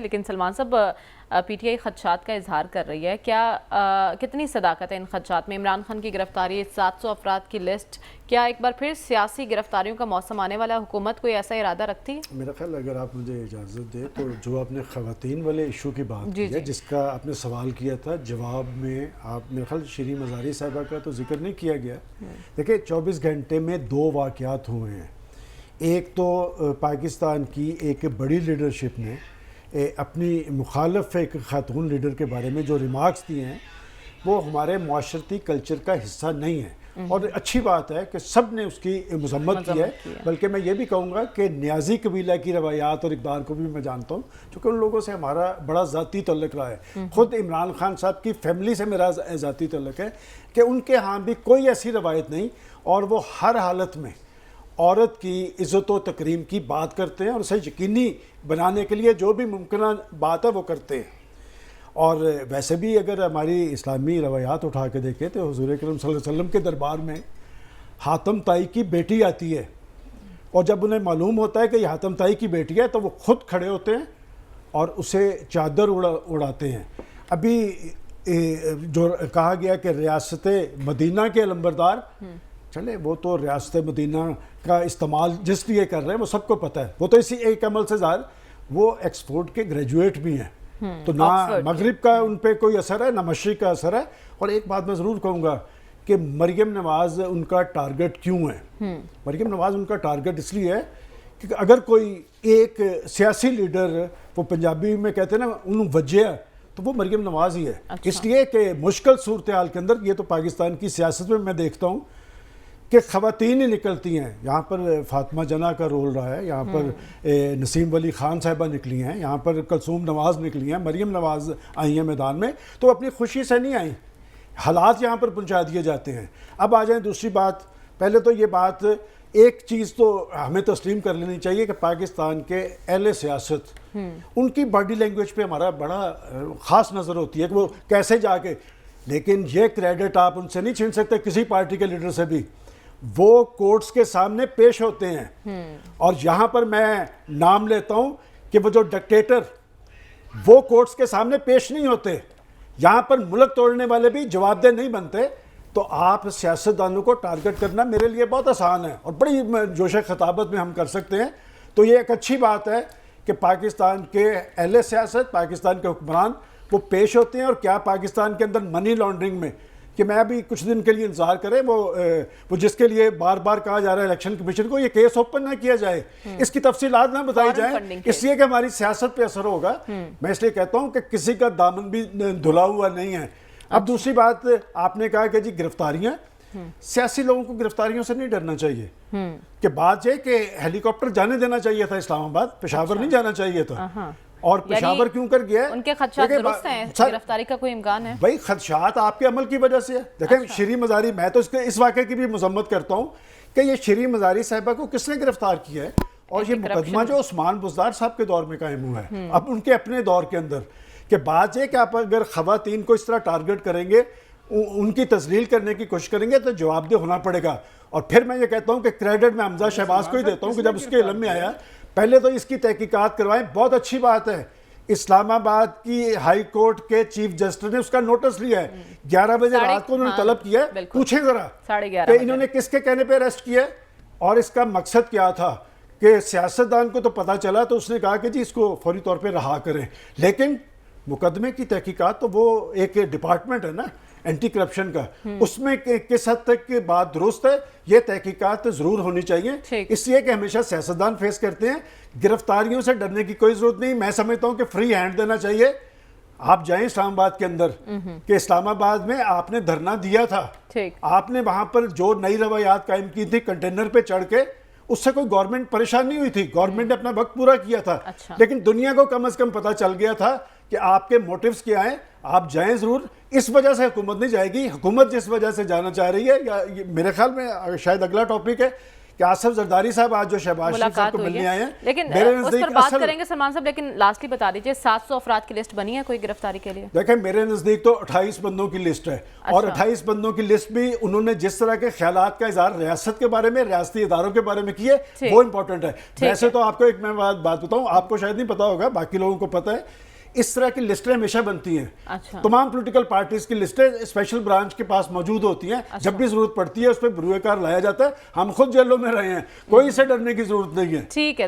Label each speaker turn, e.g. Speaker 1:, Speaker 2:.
Speaker 1: لیکن سلمان صاحب P T I خدشات کا اظہار کر رہی ہے، کتنی صداقت ہے ان خدشات میں؟ عمران خان کی گرفتاری، 700 افراد کی لسٹ، کیا ایک بار پھر سیاسی گرفتاریوں کا موسم آنے والا؟ حکومت کوئی ایسا ارادہ رکھتی ہے؟
Speaker 2: میرا خیال اگر آپ مجھے اجازت دیں تو جو آپ نے خواتین والے ایشو کی بات کی ہے، جس کا آپ نے سوال کیا تھا، جواب میں آپ میرا خیال شیریں مزاری صاحبہ کا تو ذکر نہیں کیا گیا۔ دیکھیں 24 گھنٹے میں 2 واقعات ہوئے ہیں۔ ایک تو پاکستان کی ایک بڑی لیڈرشپ نے اپنی مخالف ایک خاتون لیڈر کے بارے میں جو ریمارکس دیے ہیں وہ ہمارے معاشرتی کلچر کا حصہ نہیں ہے، اور اچھی بات ہے کہ سب نے اس کی مذمت کی ہے۔ بلکہ میں یہ بھی کہوں گا کہ نیازی قبیلہ کی روایات اور اقدار کو بھی میں جانتا ہوں، چونکہ ان لوگوں سے ہمارا بڑا ذاتی تعلق رہا ہے۔ خود عمران خان صاحب کی فیملی سے میرا ذاتی تعلق ہے کہ ان کے ہاں بھی کوئی ایسی روایت نہیں، اور وہ ہر حالت میں عورت کی عزت و تکریم کی بات کرتے ہیں، اور اسے یقینی بنانے کے لیے جو بھی ممکنہ بات ہے وہ کرتے ہیں۔ اور ویسے بھی اگر ہماری اسلامی روایات اٹھا کے دیکھیں تو حضور اکرم صلی اللہ علیہ وسلم کے دربار میں حاتم طائی کی بیٹی آتی ہے، اور جب انہیں معلوم ہوتا ہے کہ یہ حاتم طائی کی بیٹی ہے تو وہ خود کھڑے ہوتے ہیں اور اسے چادر اڑاتے ہیں۔ ابھی جو کہا گیا کہ ریاست مدینہ کے علمبردار، چلے وہ تو ریاست مدینہ کا استعمال جس لیے کر رہے ہیں وہ سب کو پتہ ہے، وہ تو اسی ایک عمل سے ظاہر وہ ایکسفورڈ کے گریجویٹ بھی ہیں، تو نہ مغرب کا ان پہ کوئی اثر ہے نہ مشرق کا اثر ہے۔ اور ایک بات میں ضرور کہوں گا کہ مریم نواز ان کا ٹارگٹ کیوں ہے؟ مریم نواز ان کا ٹارگٹ اس لیے ہے کہ اگر کوئی ایک سیاسی لیڈر، وہ پنجابی میں کہتے ہیں نا انہوں وجہ، تو وہ مریم نواز ہی ہے۔ اس لیے کہ مشکل صورتحال کے اندر، یہ تو پاکستان کی سیاست میں دیکھتا ہوں کہ خواتین ہی نکلتی ہیں۔ یہاں پر فاطمہ جناح کا رول رہا ہے، یہاں پر نسیم ولی خان صاحبہ نکلی ہیں، یہاں پر کلثوم نواز نکلی ہیں، مریم نواز آئی ہیں میدان میں، تو اپنی خوشی سے نہیں آئیں، حالات یہاں پر پہنچا دیے جاتے ہیں۔ اب آ جائیں دوسری بات، پہلے تو یہ بات ایک چیز تو ہمیں تسلیم کر لینی چاہیے کہ پاکستان کے اہل سیاست، ان کی باڈی لینگویج پہ ہمارا بڑا خاص نظر ہوتی ہے کہ وہ کیسے جا کے، لیکن یہ کریڈٹ آپ ان سے نہیں چھین سکتے، کسی پارٹی کے لیڈر سے بھی۔ وہ کورٹس کے سامنے پیش ہوتے ہیں، اور یہاں پر میں نام لیتا ہوں کہ وہ جو ڈکٹیٹر، وہ کورٹس کے سامنے پیش نہیں ہوتے۔ یہاں پر ملک توڑنے والے بھی جواب دہ نہیں بنتے۔ تو آپ سیاستدانوں کو ٹارگٹ کرنا میرے لیے بہت آسان ہے، اور بڑی جوش خطابت میں ہم کر سکتے ہیں۔ تو یہ ایک اچھی بات ہے کہ پاکستان کے اہل سیاست، پاکستان کے حکمران وہ پیش ہوتے ہیں، اور کیا پاکستان کے اندر منی لانڈرنگ میں، کہ میں ابھی کچھ دن کے لیے انتظار کریں، وہ جس کے لیے بار بار کہا جا رہا ہے الیکشن کمیشن کو یہ کیس اوپن نہ کیا جائے، اس کی تفصیلات نہ بتائی جائیں، اس لیے کہ ہماری سیاست پہ اثر ہوگا۔ میں اس لیے کہتا ہوں کہ کسی کا دامن بھی دھلا ہوا نہیں ہے۔ اب دوسری بات آپ نے کہا کہ جی گرفتاریاں، سیاسی لوگوں کو گرفتاریوں سے نہیں ڈرنا چاہیے، کہ بات یہ کہ ہیلی کاپٹر جانے دینا چاہیے تھا اسلام آباد، پشاور نہیں جانا چاہیے تھا، اور پشاور کیوں کر گیا ہے؟
Speaker 1: ان کے خدشات درست ہیں، گرفتاری کا کوئی امکان ہے؟
Speaker 2: بھائی خدشات آپ کے عمل کی وجہ سے ہے۔ دیکھیں شیریں مزاری، میں تو اس واقعے کی بھی مذمت کرتا ہوں کہ یہ شیریں مزاری صاحبہ کو کس نے گرفتار کیا ہے، اور یہ مقدمہ جو عثمان بزدار صاحب کے دور میں قائم ہوا ہے، اب ان کے اپنے دور کے اندر، کہ بات یہ کہ آپ اگر خواتین کو اس طرح ٹارگٹ کریں گے، ان کی تذلیل کرنے کی کوشش کریں گے، تو جواب دہ ہونا پڑے گا۔ اور پھر میں یہ کہتا ہوں کہ کریڈٹ میں حمزہ شہباز کو ہی دیتا ہوں کہ جب اس کے علم میں آیا، پہلے تو اس کی تحقیقات کروائیں۔ بہت اچھی بات ہے، اسلام آباد کی ہائی کورٹ کے چیف جسٹس نے اس کا نوٹس لیا ہے، 11 بجے رات کو انہوں نے طلب کیا ہے، پوچھیں ذرا کہ انہوں نے کس کے کہنے پہ اریسٹ کیا ہے اور اس کا مقصد کیا تھا۔ کہ سیاستدان کو تو پتہ چلا تو اس نے کہا کہ جی اس کو فوری طور پہ رہا کریں، لیکن مقدمے کی تحقیقات تو وہ ایک ڈپارٹمنٹ ہے نا اینٹی کرپشن کا، اس میں کس حد تک بات درست ہے، یہ تحقیقات ضرور ہونی چاہیے۔ اس لیے کہ ہمیشہ سیاستدان فیس کرتے ہیں، گرفتاریوں سے ڈرنے کی کوئی ضرورت نہیں۔ میں سمجھتا ہوں کہ فری ہینڈ دینا چاہیے۔ آپ جائیں اسلام آباد کے اندر، کہ اسلام آباد میں آپ نے دھرنا دیا تھا، آپ نے وہاں پر جو نئی روایات قائم کی تھی کنٹینر پہ چڑھ کے، اس سے کوئی گورنمنٹ پریشان نہیں ہوئی تھی، گورنمنٹ نے اپنا وقت پورا کیا تھا، لیکن دنیا کو کم از کم پتہ چل گیا تھا کہ آپ کے موٹیوز کیا ہیں۔ آپ جائیں ضرور، اس وجہ سے حکومت نہیں جائے گی۔ حکومت جس وجہ سے جانا چاہ رہی ہے، یا میرے خیال میں شاید اگلا ٹاپک ہے کہ آصف زرداری صاحب آج جو شہباز شریف صاحب کو ملنے آئے ہیں،
Speaker 1: لیکن
Speaker 2: میرے
Speaker 1: اس
Speaker 2: نزدیک
Speaker 1: پر بات کریں گے سلمان صاحب، لیکن لاسٹلی بتا دیجئے 700 افراد کی لسٹ بنی ہے کوئی گرفتاری کے لیے؟
Speaker 2: دیکھیں میرے نزدیک تو 28 بندوں کی لسٹ ہے، اور 28 بندوں کی لسٹ بھی انہوں نے جس طرح کے خیالات کا اظہار ریاست کے بارے میں، ریاستی اداروں کے بارے میں کیے، وہ امپورٹنٹ ہے۔ ویسے تو آپ کو ایک میں بات بتاؤں، آپ کو شاید نہیں پتا ہوگا، باقی لوگوں کو پتا ہے، اس طرح کی لسٹیں ہمیشہ بنتی ہیں، تمام پولیٹیکل پارٹیز کی لسٹیں اسپیشل برانچ کے پاس موجود ہوتی ہیں، جب بھی ضرورت پڑتی ہے اس پہ بروئے کار لایا جاتا ہے۔ ہم خود جیلوں میں رہے ہیں، کوئی سے ڈرنے کی ضرورت نہیں ہے۔
Speaker 1: ٹھیک ہے۔